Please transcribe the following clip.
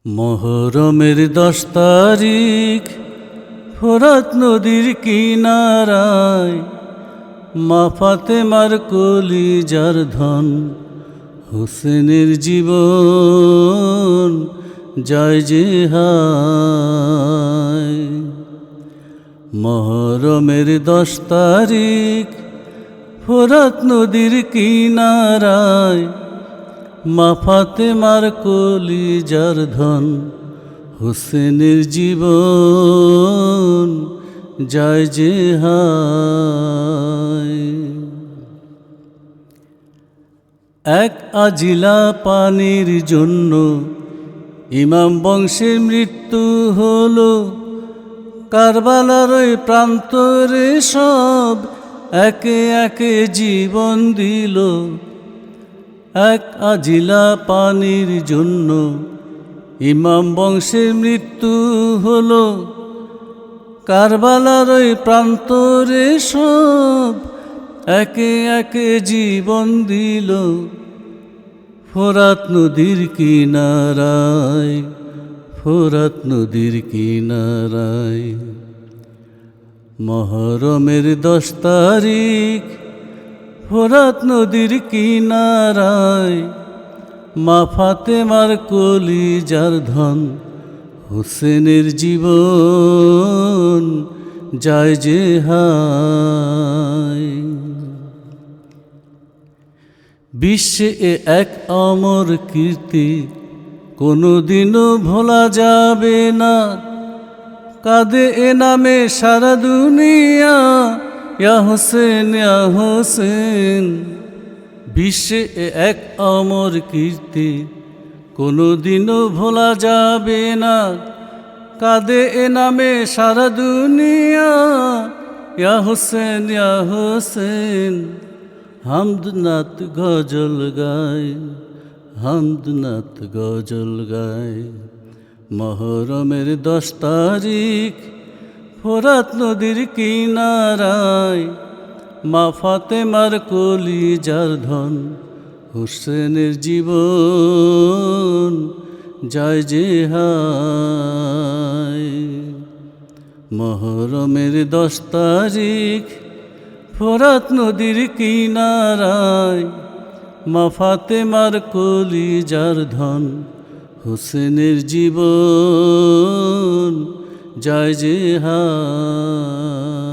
মোহরমের 10 তারিখ ফোরাত নদীর কিনারায় মা ফাতেমার কলিজার ধন হোসেনের জীবন যায় যে হায়। মোহরমের 10 তারিখ ফোরাত নদীর কিনারায় মা ফাতেমার কলিজার ধন হোসেনের জীবন যায় যে হায়। এক আজিলা পানির জন্য ইমাম বংশের মৃত্যু হলো, কারবালার ওই প্রান্তরে সব একে একে জীবন দিল। এক আজিলা পানির জন্য ইমাম বংশের মৃত্যু হলো, কারবালার ওই প্রান্তরে সব একে একে জীবন দিল। ফোরাত নদীর কিনারায়, ফোরাত নদীর কিনারায় মোহরমের 10 তারিখ ফোরাত নদীর কিনারায় মা ফাতেমার কলিজার ধন হোসেনের জীবন যায় যে হায়। বিশ্বে এক অমর কীর্তি কোনোদিনও ভোলা যাবে না, কাঁদে এ নামে সারা দুনিয়া, ইয়া হোসেন ইয়া হোসেন। বিশ্বে এক অমর কীর্তি কোনোদিনও ভোলা যাবে না, কাঁদে এ নামে সারা দুনিয়া, ইয়া হোসেন ইয়া হোসেন। হামদনাত গজল গায়, হামদনাত গজল গায় মোহরমের 10 তারিখ ফোরাত নদীর কিনারায় মা ফাতেমার কলিজার ধন হোসেনের জীবন যায় যে হায়। মোহরমের 10 তারিখ ফোরাত নদীর কিনারায় মা ফাতেমার কলিজার ধন হোসেনের জীবন যায় যে হায়।